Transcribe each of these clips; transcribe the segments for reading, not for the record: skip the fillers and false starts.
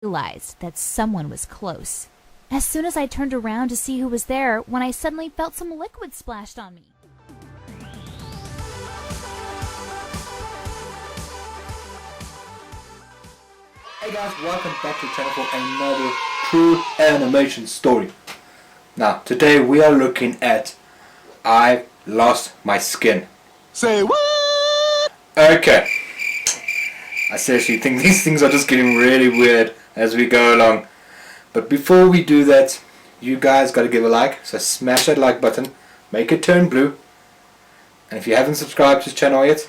Realized that someone was close. As soon as I turned around to see who was there, when I suddenly felt some liquid splashed on me. Hey guys, welcome back to the channel for another true animation story. Now, today we are looking at I Lost My Skin. Say what? Okay. I seriously think these things are just getting really weird as we go along. But before we do that, you guys gotta give a like. So smash that like button, make it turn blue. And if you haven't subscribed to this channel yet,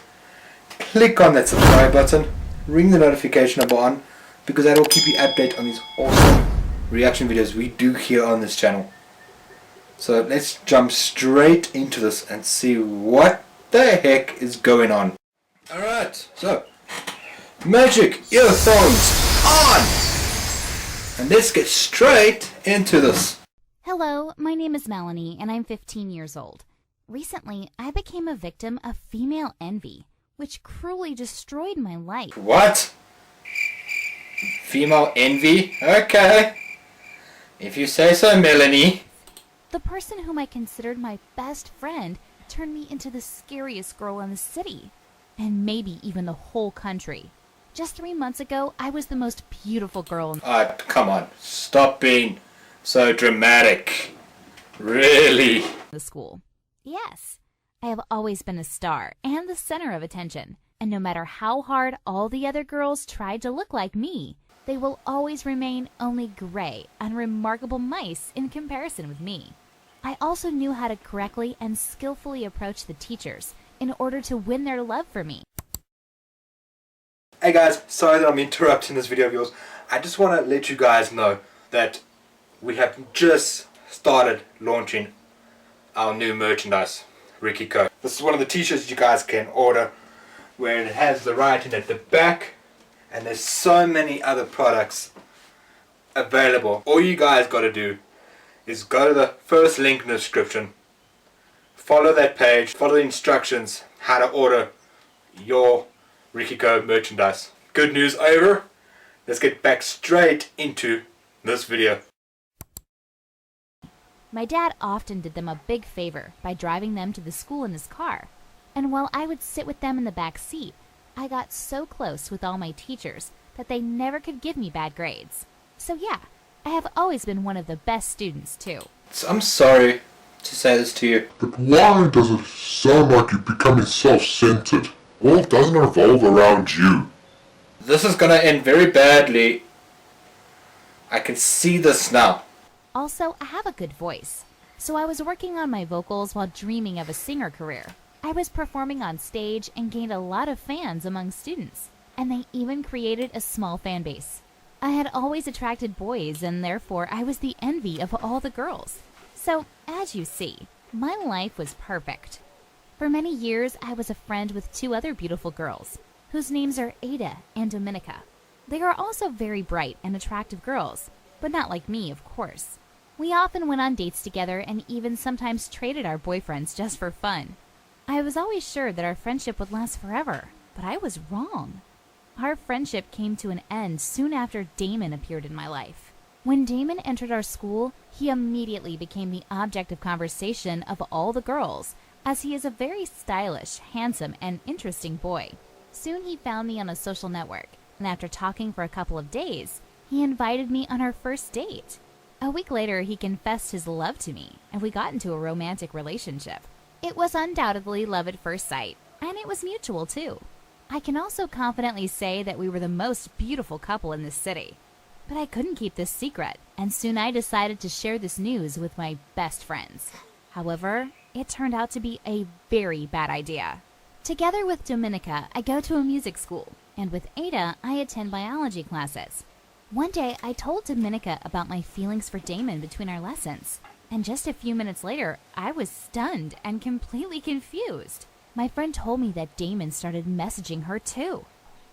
click on that subscribe button, ring the notification bell on, because that will keep you updated on these awesome reaction videos we do here on this channel. So let's jump straight into this and see what the heck is going on. Alright, so magic earphones on! And let's get straight into this. Hello, my name is Melanie and I'm 15 years old. Recently, I became a victim of female envy, which cruelly destroyed my life. What? Female envy? Okay. If you say so, Melanie. The person whom I considered my best friend turned me into the scariest girl in the city, and maybe even the whole country. Just 3 months ago, I was the most beautiful girl in Come on. Stop being so dramatic. Really? the school. Yes, I have always been a star and the center of attention. And no matter how hard all the other girls tried to look like me, they will always remain only gray, unremarkable mice in comparison with me. I also knew how to correctly and skillfully approach the teachers in order to win their love for me. Hey guys, sorry that I'm interrupting this video of yours. I just want to let you guys know that we have just started launching our new merchandise, Ricky Co. This is one of the t-shirts you guys can order, where it has the writing at the back, and there's so many other products available. All you guys got to do is go to the first link in the description, follow that page, follow the instructions how to order your Ricky Co merchandise. Good news over. Let's get back straight into this video. My dad often did them a big favor by driving them to the school in his car. And while I would sit with them in the back seat, I got so close with all my teachers that they never could give me bad grades. So yeah, I have always been one of the best students too. I'm sorry to say this to you. But why does it sound like you're becoming self-centered? Well, doesn't revolve around you. This is gonna end very badly. I can see this now. Also, I have a good voice, so I was working on my vocals while dreaming of a singer career. I was performing on stage and gained a lot of fans among students, and they even created a small fan base. I had always attracted boys, and therefore I was the envy of all the girls. So, as you see, my life was perfect. For many years, I was a friend with 2 other beautiful girls, whose names are Ada and Dominica. They are also very bright and attractive girls, but not like me, of course. We often went on dates together and even sometimes traded our boyfriends just for fun. I was always sure that our friendship would last forever, but I was wrong. Our friendship came to an end soon after Damon appeared in my life. When Damon entered our school, he immediately became the object of conversation of all the girls, as he is a very stylish, handsome, and interesting boy. Soon he found me on a social network, and after talking for a couple of days, he invited me on our first date. A week later, he confessed his love to me, and we got into a romantic relationship. It was undoubtedly love at first sight, and it was mutual too. I can also confidently say that we were the most beautiful couple in this city. But I couldn't keep this secret, and soon I decided to share this news with my best friends. However, it turned out to be a very bad idea. Together with Dominica, I go to a music school, and with Ada, I attend biology classes. One day, I told Dominica about my feelings for Damon between our lessons, and just a few minutes later, I was stunned and completely confused. My friend told me that Damon started messaging her too,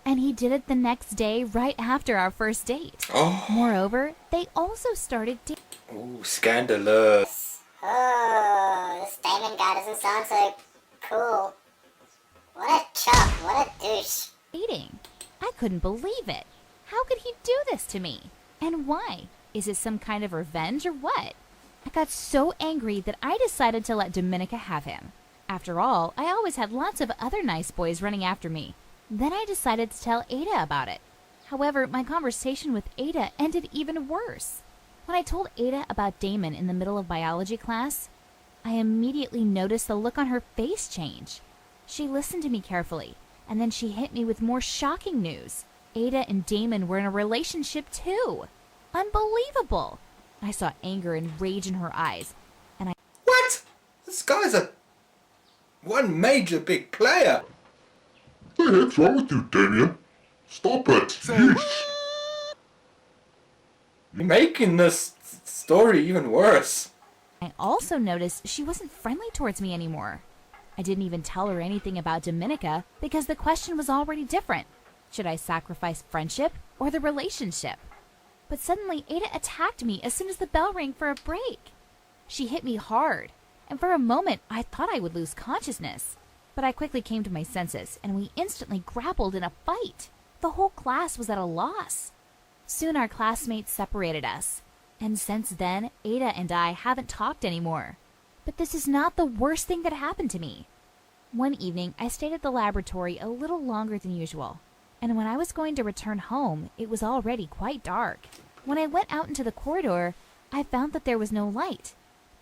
and he did it the next day right after our first date. Oh. Moreover, they also started dating. Ooh, scandalous. Oh, this Damon guy doesn't sound so cool. What a chump, what a douche. I couldn't believe it. How could he do this to me? And why? Is it some kind of revenge or what? I got so angry that I decided to let Dominica have him. After all, I always had lots of other nice boys running after me. Then I decided to tell Ada about it. However, my conversation with Ada ended even worse. When I told Ada about Damon in the middle of biology class, I immediately noticed the look on her face change. She listened to me carefully, and then she hit me with more shocking news. Ada and Damon were in a relationship too. Unbelievable! I saw anger and rage in her eyes, and I... What? This guy's one major big player. What the heck's wrong with you, Damien? Stop it! Yeesh. You're making this story even worse. I also noticed she wasn't friendly towards me anymore. I didn't even tell her anything about Dominica because the question was already different. Should I sacrifice friendship or the relationship? But suddenly Ada attacked me as soon as the bell rang for a break. She hit me hard, and for a moment I thought I would lose consciousness. But I quickly came to my senses, and we instantly grappled in a fight. The whole class was at a loss. Soon our classmates separated us, and since then, Ada and I haven't talked anymore. But this is not the worst thing that happened to me. One evening, I stayed at the laboratory a little longer than usual, and when I was going to return home, it was already quite dark. When I went out into the corridor, I found that there was no light.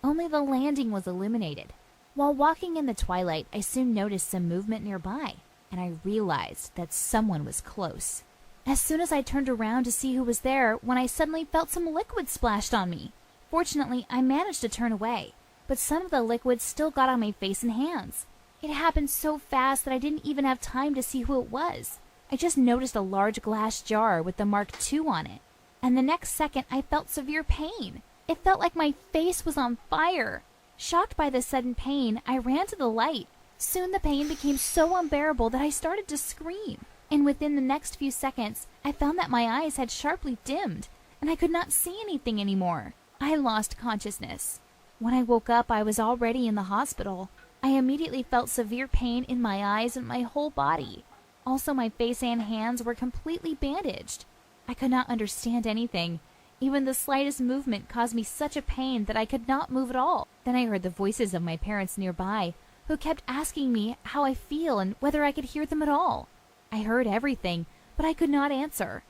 Only the landing was illuminated. While walking in the twilight, I soon noticed some movement nearby, and I realized that someone was close. As soon as I turned around to see who was there, when I suddenly felt some liquid splashed on me. Fortunately, I managed to turn away, but some of the liquid still got on my face and hands. It happened so fast that I didn't even have time to see who it was. I just noticed a large glass jar with the Mark II on it, and the next second I felt severe pain. It felt like my face was on fire. Shocked by the sudden pain, I ran to the light. Soon the pain became so unbearable that I started to scream, and within the next few seconds, I found that my eyes had sharply dimmed, and I could not see anything anymore. I lost consciousness. When I woke up, I was already in the hospital. I immediately felt severe pain in my eyes and my whole body. Also, my face and hands were completely bandaged. I could not understand anything. Even the slightest movement caused me such a pain that I could not move at all. Then I heard the voices of my parents nearby, who kept asking me how I feel and whether I could hear them at all. I heard everything, but I could not answer.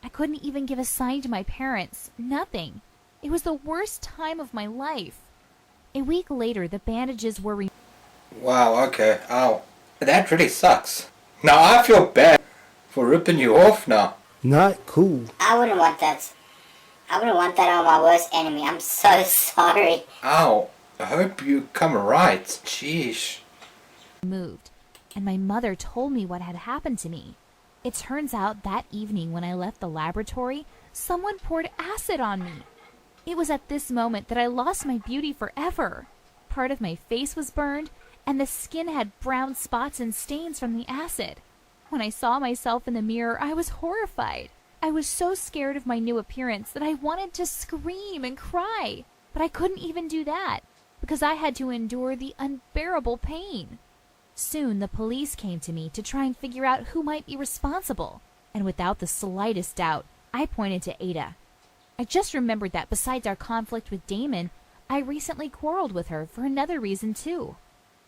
I couldn't even give a sign to my parents. Nothing. It was the worst time of my life. A week later, the bandages were removed. Wow, okay. Ow. That really sucks. Now I feel bad for ripping you off now. Not cool. I wouldn't want that. I wouldn't want that on my worst enemy. I'm so sorry. Ow. I hope you come right. Sheesh. Moved, and my mother told me what had happened to me. It turns out that evening when I left the laboratory, someone poured acid on me. It was at this moment that I lost my beauty forever. Part of my face was burned, and the skin had brown spots and stains from the acid. When I saw myself in the mirror, I was horrified. I was so scared of my new appearance that I wanted to scream and cry, but I couldn't even do that because I had to endure the unbearable pain. Soon the police came to me to try and figure out who might be responsible, and without the slightest doubt, I pointed to Ada. I just remembered that besides our conflict with Damon, I recently quarreled with her for another reason too.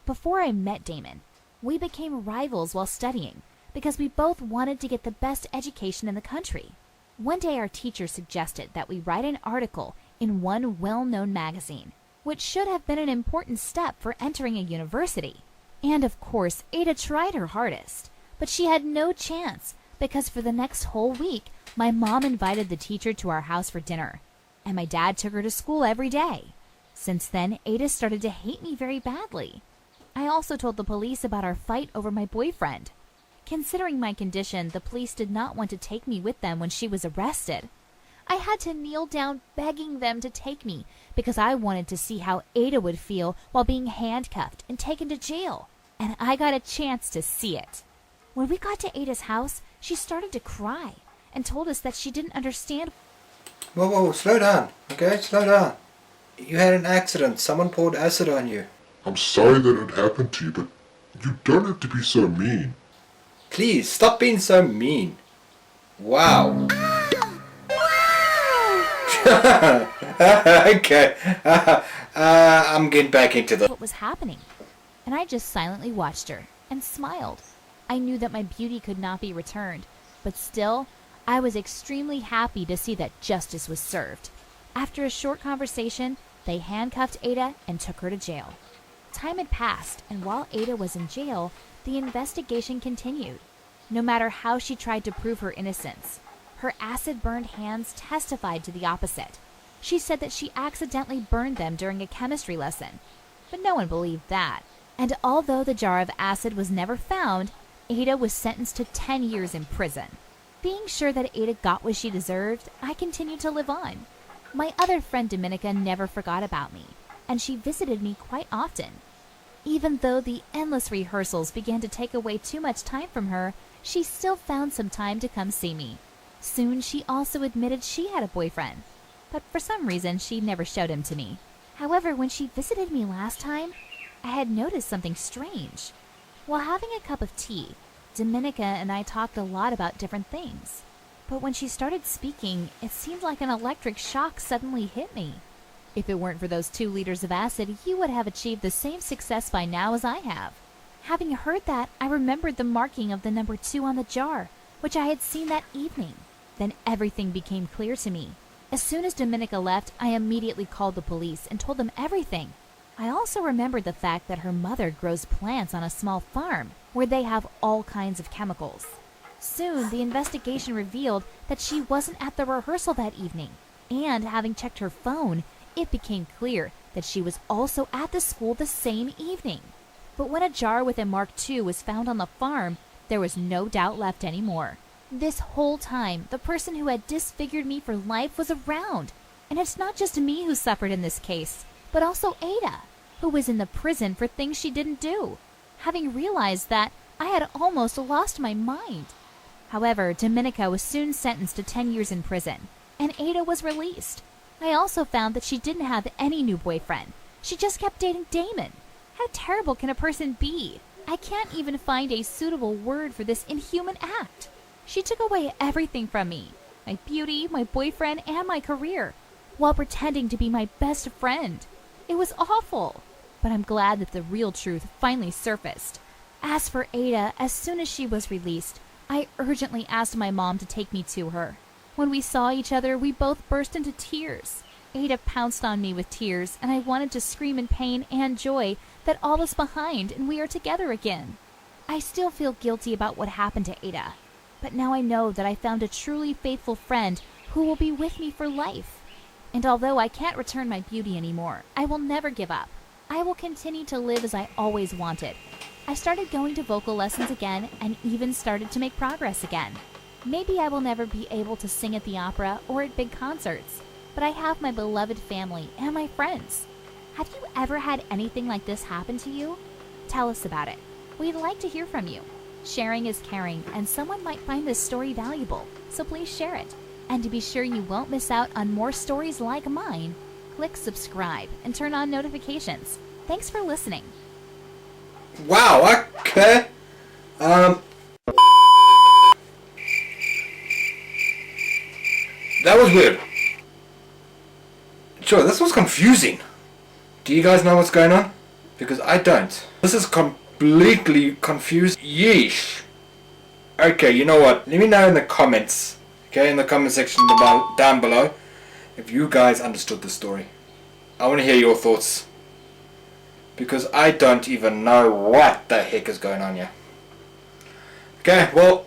Before I met Damon, we became rivals while studying because we both wanted to get the best education in the country. One day our teacher suggested that we write an article in one well-known magazine, which should have been an important step for entering a university. And of course, Ada tried her hardest, but she had no chance because for the next whole week, my mom invited the teacher to our house for dinner, and my dad took her to school every day. Since then, Ada started to hate me very badly. I also told the police about our fight over my boyfriend. Considering my condition, the police did not want to take me with them when she was arrested. I had to kneel down begging them to take me because I wanted to see how Ada would feel while being handcuffed and taken to jail, and I got a chance to see it. When we got to Ada's house, she started to cry and told us that she didn't understand. Whoa, slow down. Okay, slow down. You had an accident. Someone poured acid on you. I'm sorry that it happened to you, but you don't have to be so mean. Please, stop being so mean. Wow. Okay. I'm getting back into the... what was happening, and I just silently watched her and smiled. I knew that my beauty could not be returned, but still, I was extremely happy to see that justice was served. After a short conversation, they handcuffed Ada and took her to jail. Time had passed, and while Ada was in jail, the investigation continued. No matter how she tried to prove her innocence, her acid-burned hands testified to the opposite. She said that she accidentally burned them during a chemistry lesson, but no one believed that. And although the jar of acid was never found, Ada was sentenced to 10 years in prison. Being sure that Ada got what she deserved, I continued to live on. My other friend Dominica never forgot about me, and she visited me quite often. Even though the endless rehearsals began to take away too much time from her, she still found some time to come see me. Soon she also admitted she had a boyfriend, but for some reason she never showed him to me. However, when she visited me last time, I had noticed something strange. While having a cup of tea, Dominica and I talked a lot about different things. But when she started speaking, it seemed like an electric shock suddenly hit me. If it weren't for those 2 liters of acid, you would have achieved the same success by now as I have. Having heard that, I remembered the marking of the number 2 on the jar, which I had seen that evening. Then everything became clear to me. As soon as Dominica left, I immediately called the police and told them everything. I also remembered the fact that her mother grows plants on a small farm, where they have all kinds of chemicals. Soon, the investigation revealed that she wasn't at the rehearsal that evening, and having checked her phone, it became clear that she was also at the school the same evening. But when a jar with a Mark II was found on the farm, there was no doubt left anymore. This whole time, the person who had disfigured me for life was around. And it's not just me who suffered in this case, but also Ada, who was in the prison for things she didn't do. Having realized that, I had almost lost my mind. However, Dominica was soon sentenced to 10 years in prison, and Ada was released. I also found that she didn't have any new boyfriend. She just kept dating Damon. How terrible can a person be? I can't even find a suitable word for this inhuman act. She took away everything from me, my beauty, my boyfriend, and my career, while pretending to be my best friend. It was awful, but I'm glad that the real truth finally surfaced. As for Ada, as soon as she was released, I urgently asked my mom to take me to her. When we saw each other, we both burst into tears. Ada pounced on me with tears, and I wanted to scream in pain and joy that all is behind and we are together again. I still feel guilty about what happened to Ada, but now I know that I found a truly faithful friend who will be with me for life. And although I can't return my beauty anymore, I will never give up. I will continue to live as I always wanted. I started going to vocal lessons again and even started to make progress again. Maybe I will never be able to sing at the opera or at big concerts, but I have my beloved family and my friends. Have you ever had anything like this happen to you? Tell us about it. We'd like to hear from you. Sharing is caring, and someone might find this story valuable, so please share it. And to be sure you won't miss out on more stories like mine, click subscribe and turn on notifications. Thanks for listening. Wow, okay. That was weird. Sure, this was confusing. Do you guys know what's going on? Because I don't. This is completely confused. Yeesh. Okay, you know what? Let me know in the comments. Okay, in the comment section down below, if you guys understood the story. I want to hear your thoughts. Because I don't even know what the heck is going on here. Okay, well,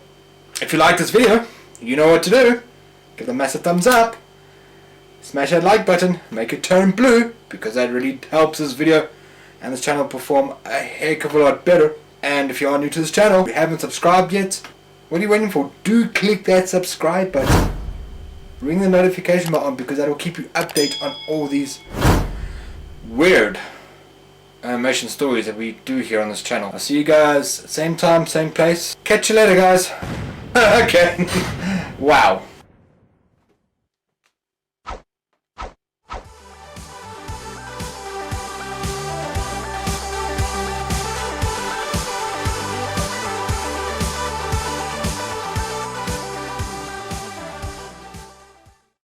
if you like this video, you know what to do. Give it a massive thumbs up. Smash that like button. Make it turn blue. Because that really helps this video and this channel perform a heck of a lot better. And if you are new to this channel, if you haven't subscribed yet, what are you waiting for? Do click that subscribe button. Ring the notification bell on, because that will keep you updated on all these weird animation stories that we do here on this channel. I'll see you guys same time, same place. Catch you later, guys. Okay. Wow.